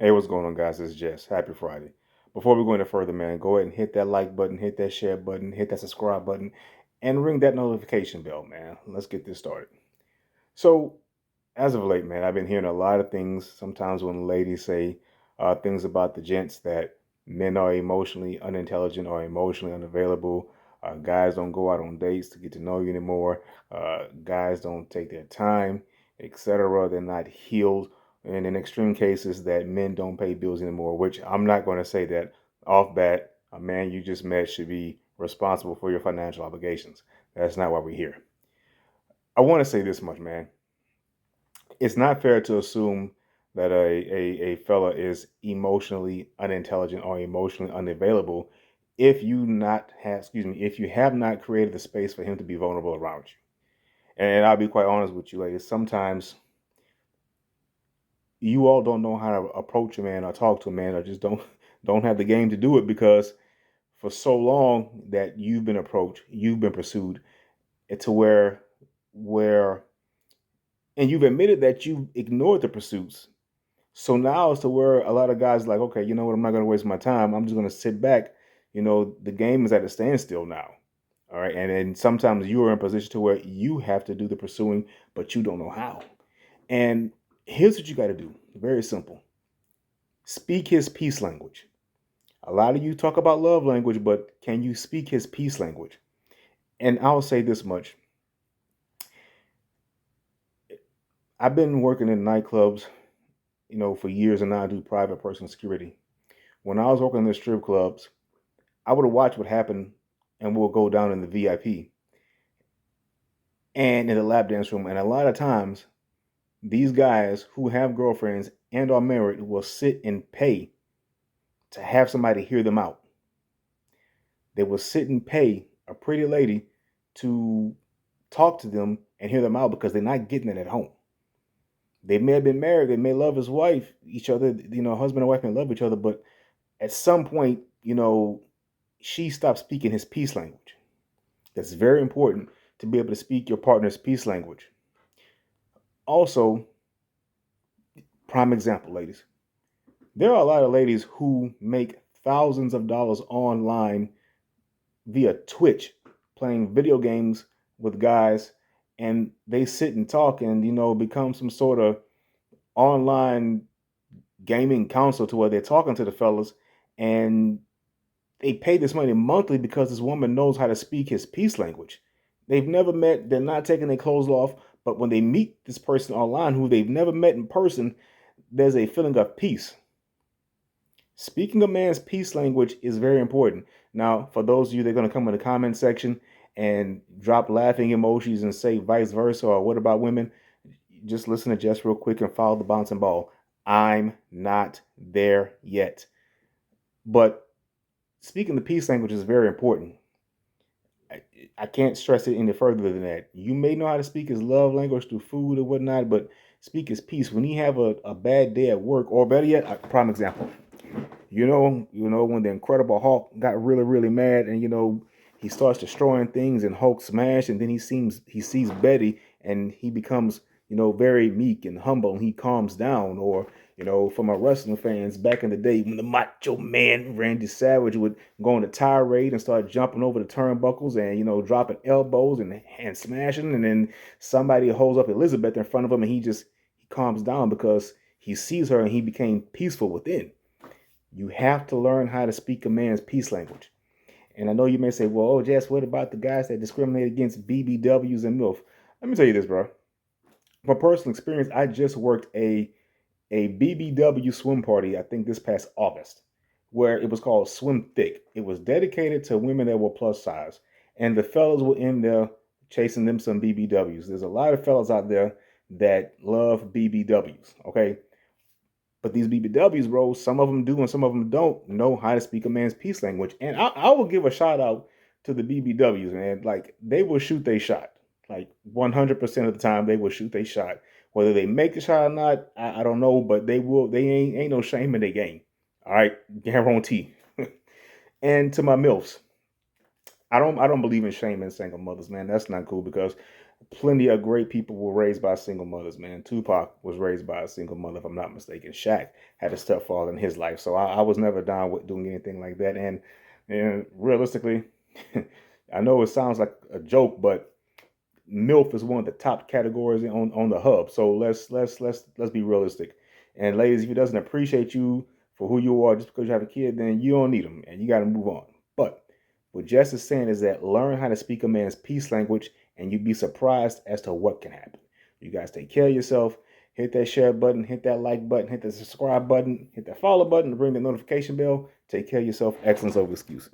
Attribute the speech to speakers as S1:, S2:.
S1: Hey, what's going on, guys? It's Jess. Happy Friday. Before we go any further, man, go ahead and hit that like button, hit that share button, hit that subscribe button, and ring that notification bell, man. Let's get this started. So, as of late, man, I've been hearing a lot of things. Sometimes when ladies say things about the gents that men are emotionally unintelligent or emotionally unavailable, guys don't go out on dates to get to know you anymore, guys don't take their time, etc. They're not healed. And in extreme cases, that men don't pay bills anymore, which I'm not going to say that off bat, a man you just met should be responsible for your financial obligations. That's not why we're here. I want to say this much, man. It's not fair to assume that a fella is emotionally unintelligent or emotionally unavailable if you have not created the space for him to be vulnerable around you. And I'll be quite honest with you, ladies. Sometimes you all don't know how to approach a man or talk to a man, or just don't have the game to do it, because for so long that you've been approached, you've been pursued, to where and you've admitted that you ignored the pursuits. So now it's to where a lot of guys are like, okay, you know what? I'm not going to waste my time. I'm just going to sit back. The game is at a standstill now. All right. And then sometimes you are in a position to where you have to do the pursuing, but you don't know how. And here's what you got to do. Very simple. Speak his peace language. A lot of you talk about love language, but can you speak his peace language? And I'll say this much. I've been working in nightclubs, for years, and now I do private personal security. When I was working in the strip clubs, I would have watched what happened and we'll go down in the VIP and in the lap dance room. And a lot of times, these guys who have girlfriends and are married will sit and pay to have somebody hear them out. They will sit and pay a pretty lady to talk to them and hear them out because they're not getting it at home. They may have been married, they may love his wife, each other, husband and wife may love each other, but at some point, she stopped speaking his peace language. That's very important, to be able to speak your partner's peace language. Also, prime example, ladies. There are a lot of ladies who make thousands of dollars online via Twitch playing video games with guys, and they sit and talk and, become some sort of online gaming council to where they're talking to the fellas, and they pay this money monthly because this woman knows how to speak his peace language. They've never met, they're not taking their clothes off, but when they meet this person online who they've never met in person, there's a feeling of peace. Speaking a man's peace language is very important. Now, for those of you that are going to come in the comment section and drop laughing emojis and say vice versa, or what about women, just listen to Jess real quick and follow the bouncing ball. I'm not there yet. But speaking the peace language is very important. I can't stress it any further than that. You may know how to speak his love language through food or whatnot, but speak his peace. When he have a bad day at work, or better yet, a prime example. When the Incredible Hulk got really, really mad, and he starts destroying things, and Hulk smash, and then he sees Betty, and he becomes very meek and humble, and he calms down. Or for my wrestling fans, back in the day when the Macho Man Randy Savage would go on a tirade and start jumping over the turnbuckles and dropping elbows and smashing, and then somebody holds up Elizabeth in front of him, and he calms down because he sees her and he became peaceful within. You have to learn how to speak a man's peace language. And I know you may say, well, oh, Jess, what about the guys that discriminate against BBWs and MILF? Let me tell you this, bro. From personal experience, I just worked a BBW swim party, I think this past August, where it was called Swim Thick. It was dedicated to women that were plus size. And the fellas were in there chasing them some BBWs. There's a lot of fellas out there that love BBWs, okay? But these BBWs, bro, some of them do and some of them don't know how to speak a man's peace language. And I will give a shout out to the BBWs, man. Like, they will shoot their shot. Like, 100% of the time, they will shoot their shot. Whether they make the shot or not, I don't know, but they will. They ain't no shame in their game. All right, guarantee. And to my MILFs, I don't believe in shaming single mothers, man. That's not cool because plenty of great people were raised by single mothers, man. Tupac was raised by a single mother, if I'm not mistaken. Shaq had a stepfather in his life, so I was never down with doing anything like that. And realistically, I know it sounds like a joke, but MILF is one of the top categories on the hub. So let's be realistic. And ladies, if he doesn't appreciate you for who you are just because you have a kid, then you don't need him and you got to move on. But what Jess is saying is that learn how to speak a man's peace language and you'd be surprised as to what can happen. You guys take care of yourself. Hit that share button, hit that like button, hit the subscribe button, hit that follow button to ring the notification bell. Take care of yourself. Excellence over excuses.